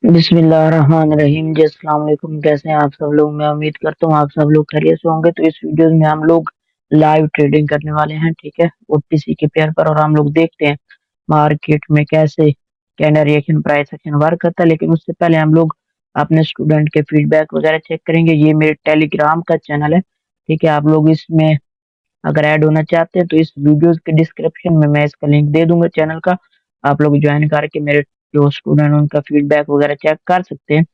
बिस्मिल्लाहिर्रहमानिर्रहीम जी, अस्सलाम वालेकुम। कैसे हैं आप सब लोग? मैं उम्मीद करता हूँ आप सब लोग खैरियत से होंगे। तो इस वीडियो में हम लोग लाइव ट्रेडिंग करने वाले हैं, ठीक है, ओटीसी के पेयर पर। और हम लोग देखते हैं मार्केट में कैसे candle reaction, price action work करता है। लेकिन उससे पहले हम लोग अपने स्टूडेंट के फीडबैक वगैरह चेक करेंगे। ये मेरे टेलीग्राम का चैनल है, ठीक है। आप लोग इसमें अगर ऐड होना चाहते हैं तो इस वीडियो के डिस्क्रिप्शन में मैं इसका लिंक दे दूंगा चैनल का। आप लोग ज्वाइन करके मेरे जो स्टूडेंट उनका फीडबैक वगैरह चेक कर सकते हैं।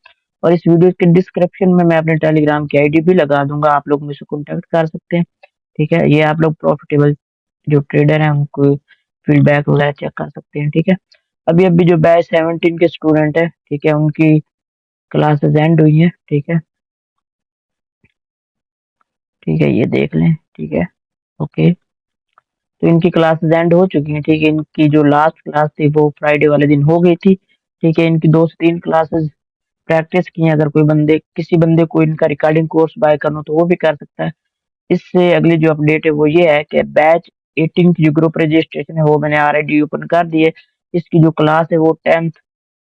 और इस वीडियो के डिस्क्रिप्शन में मैं अपने टेलीग्राम की आईडी भी लगा दूंगा, आप लोग मुझसे कॉन्टेक्ट कर सकते हैं, ठीक है। ये आप लोग प्रॉफिटेबल जो ट्रेडर हैं उनको फीडबैक वगैरह चेक कर सकते हैं, ठीक है। अभी अभी जो बैच 17 के स्टूडेंट है, ठीक है, उनकी क्लासेस एंड हुई है, ठीक है। ठीक है, ये देख लें, ठीक है, ओके। तो इनकी क्लासेस एंड हो चुकी हैं, ठीक है। इनकी जो लास्ट क्लास थी वो फ्राइडे वाले दिन हो गई थी, ठीक है। इनकी 2 से 3 क्लासेस प्रैक्टिस की हैं। अगर कोई बंदे किसी बंदे को इनका रिकॉर्डिंग कोर्स बाय करना हो तो वो भी कर सकता है। इससे अगली जो अपडेट है वो ये है कि बैच 18 की जो ग्रुप रजिस्ट्रेशन है वो मैंने ऑलरेडी ओपन कर दी है। इसकी जो क्लास है वो 10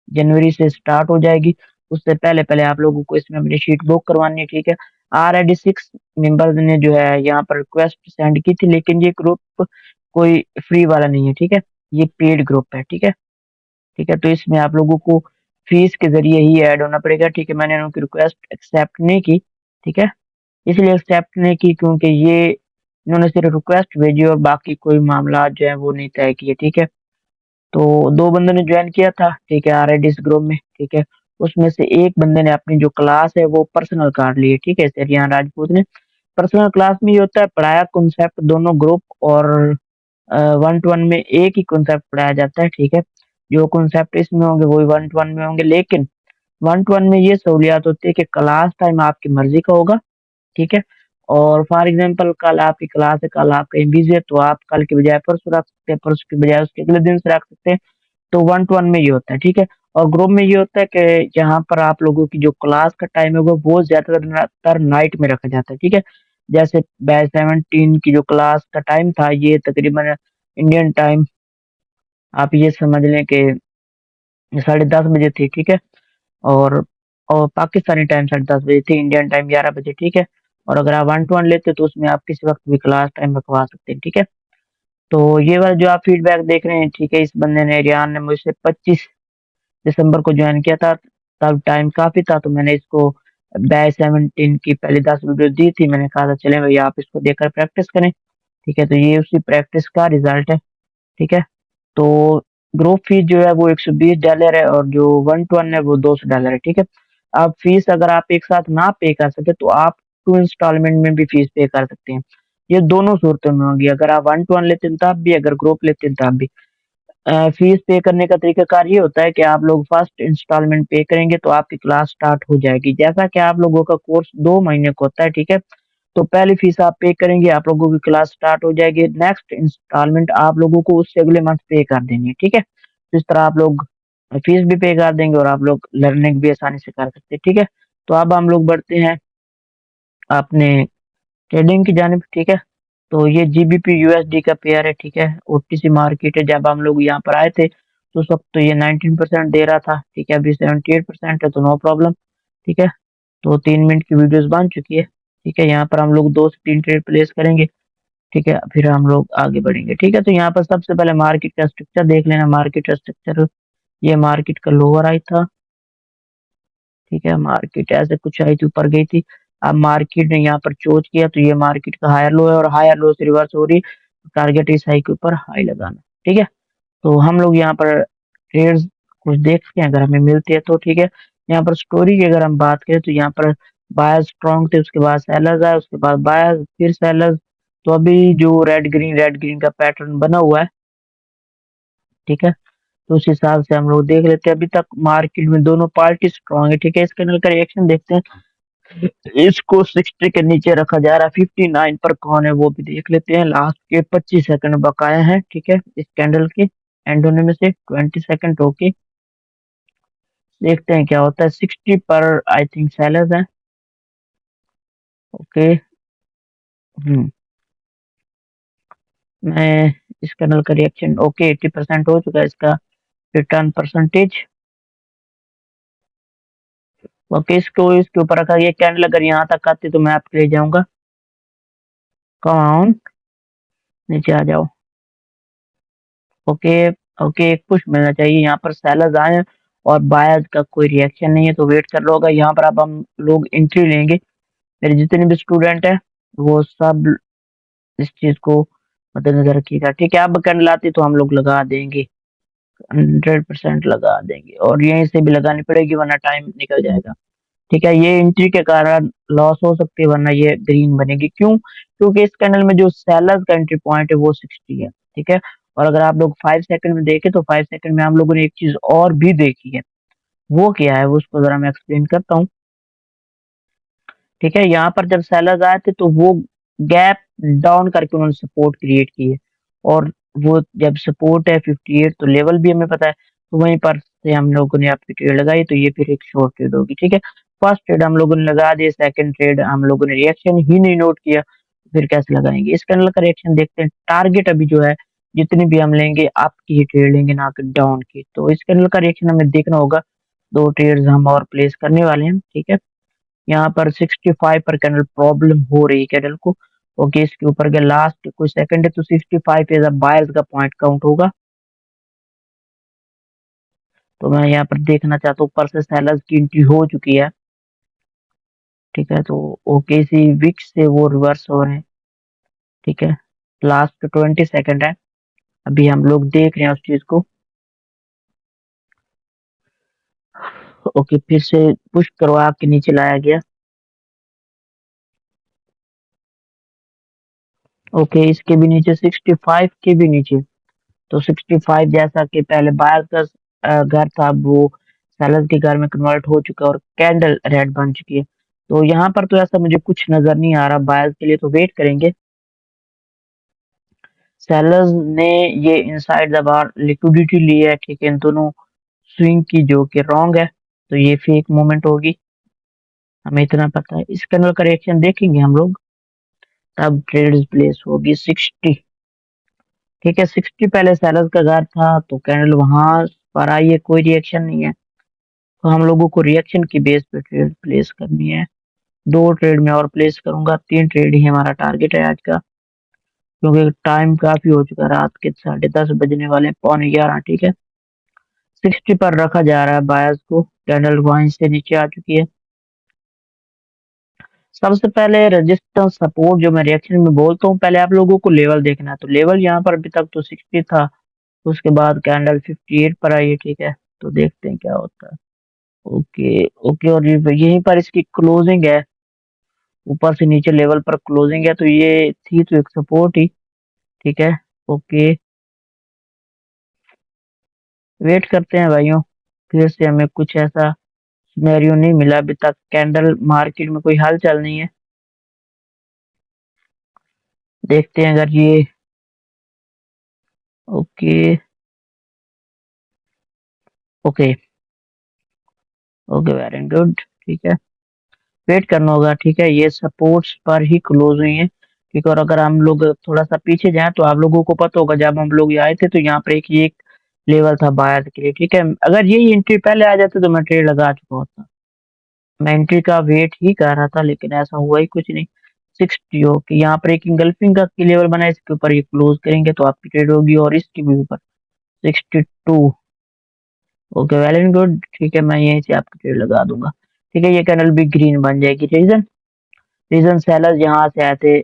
जनवरी से स्टार्ट हो जाएगी। उससे पहले पहले आप लोगों को इसमें अपनी शीट बुक करवानी है, ठीक है। ऑलरेडी 6 मेंबर्स ने जो है यहाँ पर रिक्वेस्ट सेंड की थी, लेकिन ये ग्रुप कोई फ्री वाला नहीं है, ठीक है। ये पेड ग्रुप है, ठीक है। ठीक है, तो इसमें आप लोगों को फीस के जरिए ही ऐड होना पड़ेगा, ठीक है। मैंने उनकी रिक्वेस्ट एक्सेप्ट नहीं की, ठीक है। इसलिए एक्सेप्ट नहीं की क्योंकि ये इन्होंने सिर्फ रिक्वेस्ट भेजी और बाकी कोई मामला जो है वो नहीं तय किए, ठीक है। तो 2 बंदों ने ज्वाइन किया था, ठीक है, ऑलरेडी इस ग्रुप में, ठीक है। उसमें से एक बंदे ने अपनी जो क्लास है वो पर्सनल कर ली है, ठीक है, सरियान राजपूत ने। पर्सनल क्लास में ये होता है पढ़ाया कॉन्सेप्ट दोनों ग्रुप और 1 to 1 में एक ही कॉन्सेप्ट पढ़ाया जाता है, ठीक है। जो कॉन्सेप्ट इसमें होंगे वही 1 to 1 में होंगे। लेकिन 1 to 1 में ये सहूलियत होती है कि क्लास टाइम आपकी मर्जी का होगा, ठीक है। और फॉर एग्जांपल कल आपकी क्लास है, कल आप कहीं बिजी है तो आप कल के बजाय परसों रख सकते हैं, परसों के बजाय उसके अगले दिन से रख सकते हैं। तो 1 to 1 में ये होता है, ठीक है। और ग्रुप में ये होता है कि यहाँ पर आप लोगों की जो क्लास का टाइम होगा वो ज्यादातर नाइट में रखा जाता है, ठीक है। जैसे बैच 17 की जो क्लास का टाइम था ये तकरीबन इंडियन टाइम आप ये समझ लें कि 10:30 बजे थी, ठीक है। और और पाकिस्तानी टाइम 10:30 बजे थी, इंडियन टाइम 11 बजे, ठीक है। और अगर आप 1 to 1 लेते तो उसमें आप किसी वक्त भी क्लास टाइम रखवा सकते हैं, ठीक है। तो ये वाला जो आप फीडबैक देख रहे हैं, ठीक है, इस बंदे ने रियान ने मुझसे 25 दिसंबर को ज्वाइन किया था। तब टाइम काफी था तो मैंने इसको बैच 17 की पहली 10 वीडियो दी थी। मैंने कहा था चले भैया आप इसको देखकर प्रैक्टिस करें, ठीक है। तो ये उसी प्रैक्टिस का रिजल्ट है, ठीक है। तो ग्रुप फीस जो है वो $120 है और जो 1 to 1 है वो $200 है, ठीक है। अब फीस अगर आप एक साथ ना पे कर सके तो आप 2 इंस्टॉलमेंट में भी फीस पे कर सकते हैं। ये दोनों सूरतों में होगी, अगर आप 1 to 1 लेते हैं तब भी, अगर ग्रुप लेते हैं तब भी। फीस पे करने का तरीकाकार ये होता है कि आप लोग फर्स्ट इंस्टॉलमेंट पे करेंगे तो आपकी क्लास स्टार्ट हो जाएगी। जैसा कि आप लोगों का कोर्स 2 महीने का होता है, ठीक है। तो पहली फीस आप पे करेंगे, आप लोगों की क्लास स्टार्ट हो जाएगी। नेक्स्ट इंस्टॉलमेंट आप लोगों को उससे अगले मंथ पे कर देनी है, ठीक है। तो इस तरह आप लोग फीस भी पे कर देंगे और आप लोग लर्निंग भी आसानी से कर सकते हैं, ठीक है। तो अब हम लोग बढ़ते हैं अपने ट्रेडिंग की जानिब, ठीक है। तो ये जीबीपी यूएसडी का पेयर है, ठीक है। ओटीसी मार्केट है। जब हम लोग यहाँ पर आए थे तो उस वक्त तो ये 19% दे रहा था, ठीक है। अभी 78% है तो नो प्रॉब्लम, ठीक है। तो 3 मिनट की वीडियोस बन चुकी है, ठीक है। यहाँ पर हम लोग 2 से 3 ट्रेड प्लेस करेंगे, ठीक है, फिर हम लोग आगे बढ़ेंगे, ठीक है। तो यहाँ पर सबसे पहले मार्केट का स्ट्रक्चर देख लेना। मार्केट का स्ट्रक्चर, ये मार्केट का लोअर आई था, ठीक है। मार्केट ऐसे कुछ आई थी, ऊपर गई थी। अब मार्केट ने यहाँ पर चोज किया तो ये मार्केट का हायर लो है और हायर लो से रिवर्स हो रही। टारगेट इस हाई के ऊपर हाई लगाना, ठीक है। तो हम लोग यहाँ पर ट्रेड्स कुछ देखते हैं, अगर हमें मिलती है तो, ठीक है। यहाँ पर स्टोरी की अगर हम बात करें तो यहाँ पर बायर्स स्ट्रॉन्ग थे, उसके बाद सेलर्स आए, उसके बाद बायर्स, फिर सेलर्स। तो अभी जो रेड ग्रीन का पैटर्न बना हुआ है, ठीक है। तो उस हिसाब से हम लोग देख लेते हैं। अभी तक मार्केट में दोनों पार्टी स्ट्रॉन्ग है, ठीक है। इस कैंडल का रिएक्शन देखते हैं। इसको 60 के नीचे रखा जा रहा है, 59 पर कौन है वो भी देख लेते हैं। लास्ट के 25 सेकंड बकाया है, ठीक है, इस कैंडल के एंड होने में से 20 सेकंड होके देखते हैं क्या होता है। 60 पर आई थिंक सेलर्स है, ओके। हम्म मैं इस कैंडल का रिएक्शन, ओके, 80% हो चुका है इसका रिटर्न परसेंटेज। ओके, इसको इसके ऊपर रखा गया। कैंडल अगर यहाँ तक आती तो मैं आपके ले जाऊंगा। कौन, नीचे आ जाओ। ओके ओके, एक पुश मिलना चाहिए। यहाँ पर सेलर्स आए और बायर्स का कोई रिएक्शन नहीं है तो वेट कर लो। होगा यहाँ पर अब हम लोग एंट्री लेंगे। मेरे जितने भी स्टूडेंट हैं वो सब इस चीज को मद्देनजर रखिएगा, ठीक है। अब कैंडल आती तो हम लोग लगा देंगे, 100% लगा देंगे, और यहीं से भी लगानी पड़ेगी वरना टाइम निकल जाएगा, ठीक है। ये एंट्री के कारण लॉस हो सकती है वरना ये ग्रीन बनेगी। क्यों? क्योंकि इस कैंडल में जो सेलर्स का एंट्री पॉइंट है वो 60 है, ठीक है। और अगर आप लोग 5 सेकंड में देखें तो 5 सेकंड में हम लोगों ने एक चीज और भी देखी है। वो क्या है, वो उसको जरा मैं एक्सप्लेन करता हूँ, ठीक है। यहाँ पर जब सेलर्स आए थे तो वो गैप डाउन करके उन्होंने सपोर्ट क्रिएट की है, और वो जब सपोर्ट है 58 तो लेवल भी हमें पता है, तो वहीं पर से हम लोगों ने आपकी ट्रेड लगाई, तो ये फिर एक शॉर्ट ट्रेड होगी, ठीक है। फर्स्ट ट्रेड हम लोगों ने लगा दिया, सेकंड ट्रेड हम लोगों ने रिएक्शन ही नहीं नोट किया, फिर कैसे लगाएंगे। इस कैंडल का रिएक्शन देखते हैं। टारगेट अभी जो है जितनी भी हम लेंगे आपकी ही ट्रेड लेंगे, ना कि डाउन की। तो इस कैंडल का रिएक्शन हमें देखना होगा। दो ट्रेड्स हम और प्लेस करने वाले हैं, ठीक है। यहाँ पर 65 पर कैंडल प्रॉब्लम हो रही है कैंडल को। ओके, इसके ऊपर के लास्ट कुछ सेकंड है तो 65 एज अ बायर्स का पॉइंट काउंट होगा। तो मैं यहाँ पर देखना चाहता हूँ, ऊपर से सेलर्स की एंट्री हो चुकी है, ठीक है। तो ओके, सी विक्स से वो रिवर्स हो रहे हैं, ठीक है। लास्ट 20 सेकंड है, अभी हम लोग देख रहे हैं उस चीज को। ओके, फिर से पुश करवा के नीचे लाया गया। ओके, इसके भी नीचे 65 के भी नीचे। तो 65 जैसा कि पहले बायर का घर था, अब वो सेलर के घर में कन्वर्ट हो चुका है और कैंडल रेड बन चुकी है। तो यहाँ पर तो ऐसा मुझे कुछ नजर नहीं आ रहा, बायर्स के लिए तो वेट करेंगे। सेलर्स ने ये इनसाइड द बार लिक्विडिटी ली है, ठीक है, इन दोनों स्विंग की, जो कि रॉन्ग है। तो ये फेक मूवमेंट होगी, हमें इतना पता है। इस कैंडल का रिएक्शन देखेंगे हम लोग, तब ट्रेड प्लेस होगी 60, ठीक है। 60 पहले सेलर्स का घर था तो कैंडल वहां पर आई है, कोई रिएक्शन नहीं है। तो हम लोगों को रिएक्शन की बेस पे ट्रेड प्लेस करनी है। दो ट्रेड में और प्लेस करूंगा, 3 ट्रेड ही हमारा टारगेट है आज का, क्योंकि टाइम काफी हो चुका है, रात के 10:30 बजने वाले, 11:15, ठीक है। 60 पर रखा जा रहा है बायर्स को, कैंडल वहीं से नीचे आ चुकी है। सबसे पहले रेजिस्टेंस सपोर्ट जो मैं रिएक्शन में बोलता हूँ, पहले आप लोगों को लेवल देखना है। तो लेवल यहाँ पर अभी तक तो 60 था, उसके बाद कैंडल 58 पर आई है, ठीक है। तो देखते हैं क्या होता है। ओके ओके, और यहीं पर इसकी क्लोजिंग है, ऊपर से नीचे लेवल पर क्लोजिंग है, तो ये थी तो एक सपोर्ट ही, ठीक है। ओके, वेट करते हैं भाइयों, फिर से हमें कुछ ऐसा सिनेरियो नहीं मिला अभी तक। कैंडल मार्केट में कोई हलचल नहीं है, देखते हैं अगर ये। Okay okay okay, very good, ठीक है। वेट करना होगा, ठीक है। ये सपोर्ट्स पर ही क्लोज हुई है, ठीक है। और अगर हम लोग थोड़ा सा पीछे जाएं तो आप लोगों को पता होगा, जब हम लोग ये आए थे तो यहाँ पर एक लेवल था बायर के लिए, ठीक है। अगर ये एंट्री पहले आ जाते तो मैं ट्रेड लगा चुका होता। मैं एंट्री का वेट ही कर रहा था, लेकिन ऐसा हुआ ही कुछ नहीं। 60, ओके, यहाँ पर एक इंगल्फिंग का लेवल बना है, इसके ऊपर ये क्लोज करेंगे तो आपकी ट्रेड होगी, और इसके भी ऊपर 62। ओके, वेल एंड गुड, ठीक है। मैं यहीं से आपकी ट्रेड लगा दूंगा, ठीक है। ये कैंडल भी ग्रीन बन जाएगी। रीजन, सेलर्स यहाँ से आए थे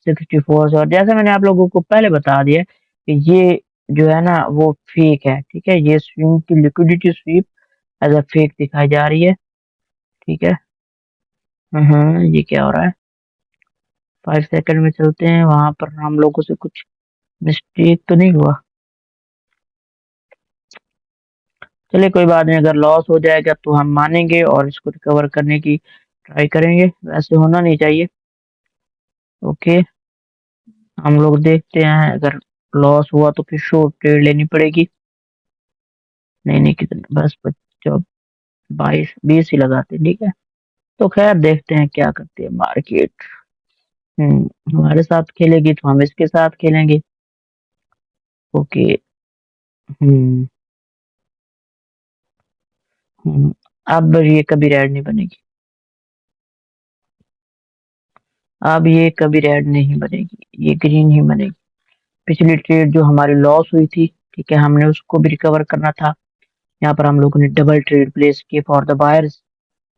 64 से, और जैसे मैंने आप लोगों को पहले बता दिया कि ये जो है ना वो फेक है, ठीक है। ये स्विंग की liquidity sweep as a fake दिखाई जा रही है, ठीक है। ये क्या हो रहा है? 5 सेकंड में चलते हैं, वहां पर हम लोगों से कुछ मिस्टेक तो नहीं हुआ? चलिए कोई बात नहीं, अगर लॉस हो जाएगा तो हम मानेंगे और इसको रिकवर करने की ट्राई करेंगे, वैसे होना नहीं चाहिए। ओके, हम लोग देखते हैं, अगर लॉस हुआ तो फिर शॉर्ट ट्रेड लेनी पड़ेगी। नहीं नहीं, कितने, बस 22 20 ही लगाते हैं, ठीक है। तो खैर देखते हैं क्या करती है मार्केट। हमारे साथ खेलेगी तो हम इसके साथ खेलेंगे। ओके। हम्म हम्म अब ये कभी रेड नहीं बनेगी, अब ये कभी रेड नहीं बनेगी, ये ग्रीन ही बनेगी। पिछली ट्रेड जो हमारी लॉस हुई थी, ठीक है, हमने उसको भी रिकवर करना था। यहाँ पर हम लोगों ने डबल ट्रेड प्लेस किए फॉर द बायर्स,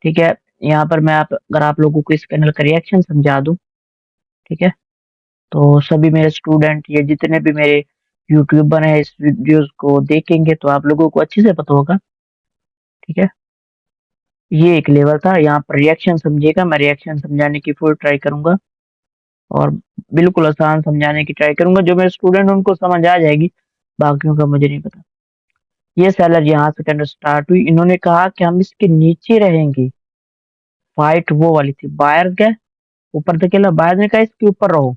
ठीक है। यहाँ पर मैं आप अगर आप लोगों को इस कैंडल का रिएक्शन समझा दूं, ठीक है, तो सभी मेरे स्टूडेंट ये जितने भी मेरे यूट्यूबर हैं इस वीडियोस को देखेंगे तो आप लोगों को अच्छे से पता होगा, ठीक है। ये एक लेवल था, यहाँ पर रिएक्शन समझिएगा, मैं रिएक्शन समझाने की फुल ट्राई करूंगा और बिल्कुल आसान समझाने की ट्राई करूंगा, जो मेरे स्टूडेंट उनको समझ आ जाएगी, बाकियों का मुझे नहीं पता। ये सेलर यहाँ से कैंडल स्टार्ट हुई, इन्होंने कहा कि हम इसके नीचे रहेंगे, फाइट वो वाली थी, बायर गए ऊपर धकेला, बायर ने कहा इसके ऊपर रहो,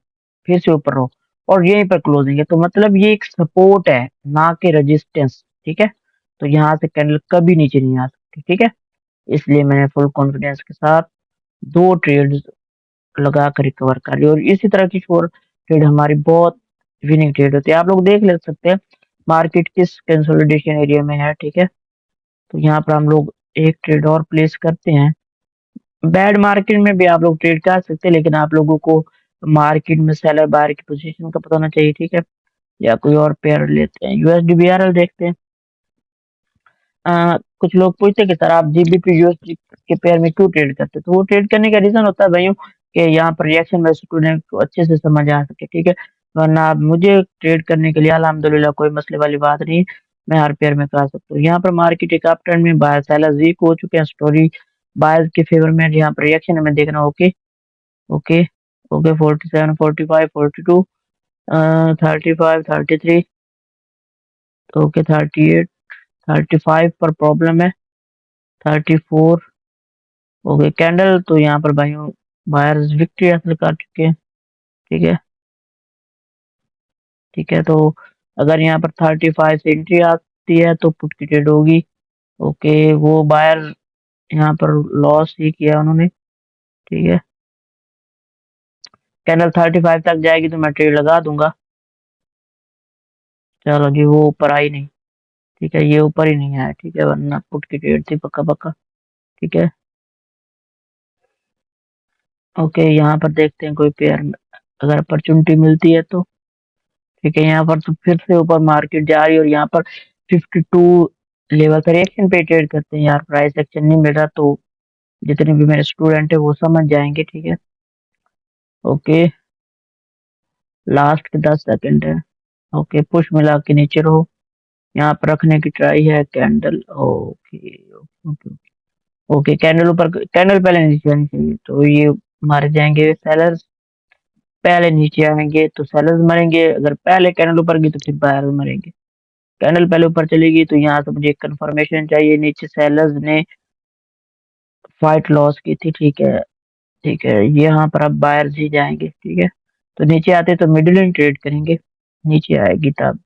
फिर से ऊपर रहो और यहीं पर क्लोजिंग है, तो मतलब ये एक सपोर्ट है ना कि रेजिस्टेंस, ठीक है। तो यहाँ से कैंडल कभी नीचे नहीं आ सकती, ठीक है। इसलिए मैंने फुल कॉन्फिडेंस के साथ दो ट्रेड लगा कर रिकवर कर ली, और इसी तरह की शोर ट्रेड हमारी बहुत विनिंग ट्रेड होती है। आप लोग देख ले सकते हैं मार्केट किस कंसोलिडेशन एरिया में है, ठीक है। तो यहाँ पर हम लोग एक ट्रेड और प्लेस करते हैं। बैड मार्केट में भी आप लोग ट्रेड कर सकते हैं, लेकिन आप लोगों को मार्केट में सेलर बायर की पोजीशन का पता होना चाहिए, ठीक है। या कोई और पेयर लेते हैं, यूएसडी बीआरएल देखते हैं। कुछ लोग पूछते हैं कि सर आप जीबीपी यूएसडी के पेयर में क्यों ट्रेड करते हैं, तो वो ट्रेड करने का रीजन होता है भाइयों कि यहाँ पर रिएक्शन में स्टूडेंट को अच्छे से समझ आ सके, ठीक है। वरना आप मुझे ट्रेड करने के लिए अल्हम्दुलिल्लाह कोई मसले वाली बात नहीं, मैं हर पेयर में कर सकता हूँ। यहाँ पर मार्केट एक अप ट्रेंड में, बायर सेलर वीक हो चुके हैं, स्टोरी बायर्स के फेवर में, यहाँ पर रिएक्शन हमें देखना। ओके ओके ओके 47 45 42 35 33, ओके 38 35 पर प्रॉब्लम है, 34, ओके कैंडल, तो यहाँ पर भाइयों बायर्स विक्ट्री हासिल कर चुके हैं, ठीक है। ठीक है, तो अगर यहाँ पर 35 से एंट्री आती है तो पुट की ट्रेड होगी। ओके वो बायर यहाँ पर लॉस ही किया उन्होंने, ठीक है। कैंडल 35 तक जाएगी तो मैं ट्रेड लगा दूंगा। चलो जी, वो ऊपर आई नहीं, ठीक है, ये ऊपर ही नहीं आया, ठीक है, वरना पुट की ट्रेड थी पक्का पक्का, ठीक है। ओके यहाँ पर देखते हैं कोई पेयर में अगर अपॉर्चुनिटी मिलती है तो, ठीक है। यहाँ पर तो फिर से ऊपर मार्केट जा रही है और यहाँ पर 52 लेवल का रिएक्शन पे ट्रेड करते हैं यार, प्राइस एक्शन नहीं मिल रहा, तो जितने भी मेरे स्टूडेंट है वो समझ जाएंगे, ठीक है। ओके लास्ट के 10 सेकंड है, ओके पुश मिला के नीचे रहो, यहाँ पर रखने की ट्राई है candle. Okay okay okay candle ऊपर, कैंडल पहले नीचे आनी चाहिए, तो ये मारे जाएंगे सेलर्स, पहले नीचे आएंगे तो सेलर्स मरेंगे, अगर पहले कैंडल ऊपर गई तो फिर बायर मरेंगे। कैंडल पहले ऊपर चलेगी तो यहाँ से मुझे कंफर्मेशन चाहिए, नीचे सेलर्स ने फाइट लॉस की थी, ठीक है। ठीक है, यहाँ पर अब बायर्स ही जाएंगे, ठीक है। तो नीचे आते तो मिडिल इन ट्रेड करेंगे, नीचे आएगी तब,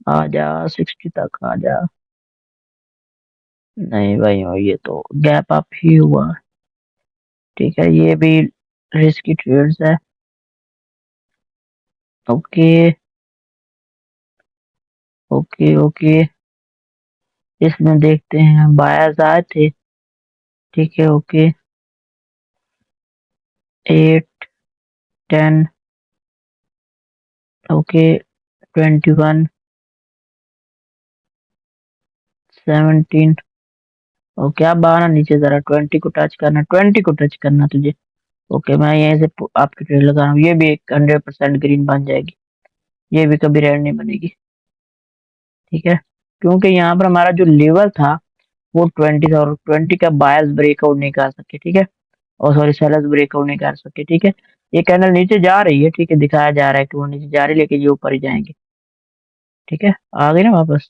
आ जा 60 तक आ जा, नहीं भाई ये तो गैप अप ही हुआ, ठीक है, ये भी रिस्की ट्रेड्स है। ओके ओके ओके इसमें देखते हैं बायर्स आए थे, ठीक है। ओके 8 10, ओके 21 17, ओके अब आना नीचे जरा, 20 को टच करना, 20 को टच करना तुझे। ओके मैं यहीं से आपकी ट्रेड लगा रहा हूँ, ये भी एक 100% ग्रीन बन जाएगी, ये भी कभी रेड नहीं बनेगी, ठीक है। क्योंकि यहाँ पर हमारा जो लेवल था वो 20 था, और 20 का बायर्स ब्रेकआउट नहीं कर सके, ठीक है, और सॉरी सेलर्स ब्रेकआउट नहीं कर सके, ठीक है। ये कैंडल नीचे जा रही है, ठीक है, दिखाया जा रहा है कि वो नीचे जा रही है, लेकिन ये ऊपर ही जाएंगे, ठीक है, आ गई ना वापस,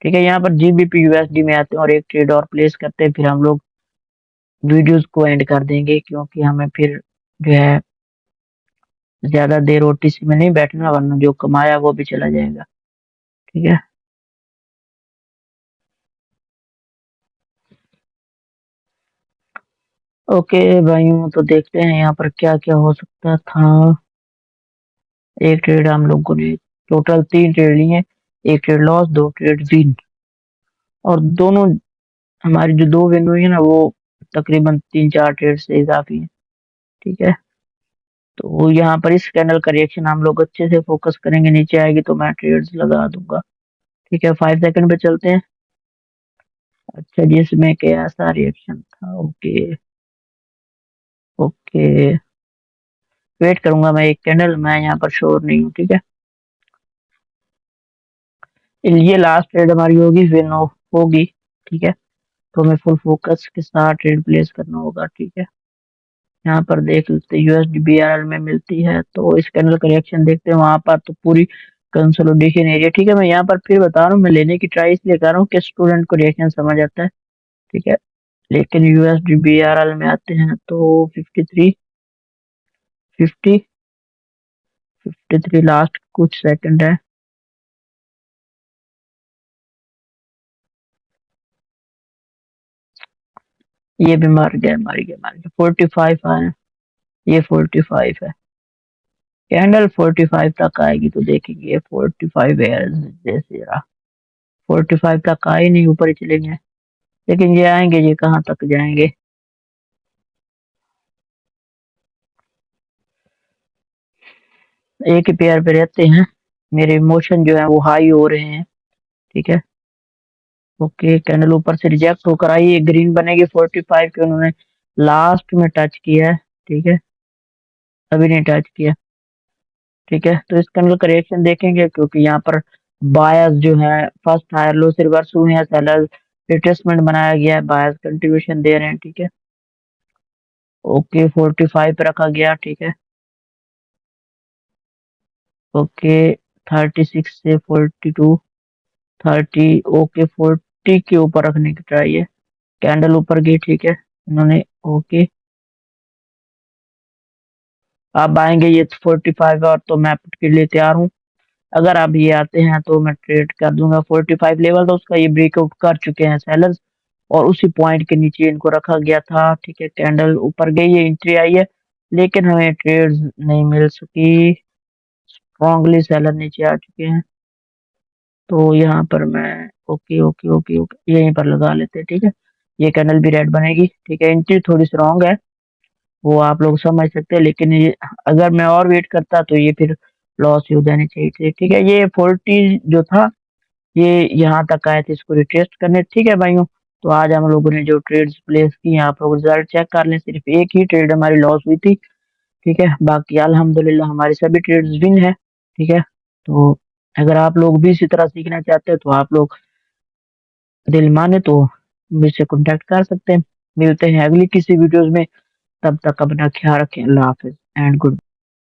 ठीक है। यहाँ पर जीबीपी यूएसडी में आते हैं और एक ट्रेड और प्लेस करते हैं, फिर हम लोग वीडियोस को एंड कर देंगे, क्योंकि हमें फिर जो है ज्यादा देर ओटीसी में नहीं बैठना, वरना जो कमाया वो भी चला जाएगा, ठीक है। ओके भाइयों, तो देखते हैं यहाँ पर क्या क्या हो सकता था। एक ट्रेड हम लोगों ने टोटल 3 ट्रेड लिए, एक ट्रेड लॉस, 2 ट्रेड विन, और दोनों हमारी जो 2 विन हुई है ना, वो तकरीबन 3-4 ट्रेड से इजाफी है। ठीक है, तो यहाँ पर इस कैंडल का रिएक्शन हम लोग अच्छे से फोकस करेंगे, नीचे आएगी तो मैं ट्रेड्स लगा दूंगा। ठीक है, 5 सेकंड पे चलते हैं। अच्छा जी, इसमें कैसा रिएक्शन था? ओके ओके, वेट करूंगा मैं एक कैंडल, मैं यहाँ पर श्योर नहीं हूँ। ठीक है, ये लास्ट ट्रेड हमारी होगी, विन होगी। ठीक है, तो हमें फुल फोकस के साथ ट्रेड प्लेस करना होगा। ठीक है, यहाँ पर देख लेते हैं यूएसडी बीआरएल में मिलती है, तो इस कैंडल का रिएक्शन देखते हैं। वहां पर तो पूरी कंसोलिडेशन एरिया। ठीक है, मैं यहाँ पर फिर बता रहा हूँ, मैं लेने की ट्राई इसलिए कर रहा हूँ कि स्टूडेंट को रिएक्शन समझ आता है। ठीक है, लेकिन यूएसडी बीआरएल में आते हैं तो 53, 50, 53 लास्ट कुछ सेकंड है। ये भी मर गया 45 है। ये 45 है, कैंडल 45 तक आएगी तो देखेंगे। ये 45 है जैसे रहा, 45 तक आए नहीं, ऊपर ही चले गए। लेकिन ये आएंगे, ये कहाँ तक जाएंगे? एक ही पेयर पे रहते हैं। मेरे इमोशन जो है वो हाई हो रहे हैं। ठीक है, ओके, कैंडल ऊपर से रिजेक्ट होकर आई, ये ग्रीन बनेगी 45 के, उन्होंने लास्ट में टच किया है। ठीक है, अभी नहीं टच किया। ठीक है, तो इस कैंडल का रिएक्शन देखेंगे, क्योंकि यहाँ पर बायस जो है फर्स्ट हायर लो से रिवर्स हुए हैं, सेलर रिट्रेसमेंट बनाया गया है, बायस कंट्रीब्यूशन दे रहे हैं। ठीक है, ओके, 45 पे रखा गया। ठीक है, ओके, 36 से 42, 30, ओके, 40 के ऊपर रखने की ट्राई है। कैंडल ऊपर गई। ठीक है, इन्होंने, ओके, अब आएंगे ये 45 और, तो मैं पुट के लिए तैयार हूँ। अगर आप ये आते हैं तो मैं ट्रेड कर दूंगा। 45 लेवल तो उसका ये ब्रेकआउट कर चुके हैं सेलर्स, और उसी पॉइंट के नीचे इनको रखा गया था। ठीक है, कैंडल ऊपर गई है, एंट्री आई है, लेकिन हमें ट्रेड्स नहीं मिल सकी। स्ट्रांगली सेलर नीचे आ चुके हैं, तो यहाँ पर मैं, ओके ओके ओके ओके, यहीं पर लगा लेते हैं। ठीक है, ये कैंडल भी रेड बनेगी। ठीक है, एंट्री थोड़ी स्ट्रांग है, वो आप लोग समझ सकते हैं, लेकिन ये अगर मैं और वेट करता तो ये फिर लॉस ही हो जानी चाहिए थी। ठीक है, ये 40 जो था, ये यहाँ तक आए थे इसको रिटेस्ट करने। ठीक है भाइयों, तो आज हम लोगों ने जो ट्रेड्स प्लेस की, आप लोग रिजल्ट चेक कर लें, सिर्फ एक ही ट्रेड हमारी लॉस हुई थी। ठीक है, बाकी अल्हम्दुलिल्लाह हमारे सभी ट्रेड्स विन है। ठीक है, तो अगर आप लोग भी इसी तरह सीखना चाहते हैं तो आप लोग दिल माने तो मुझसे कॉन्टेक्ट कर सकते हैं। मिलते हैं अगली किसी वीडियोज में, तब तक अपना ख्याल रखें। अल्लाह हाफिज एंड गुड।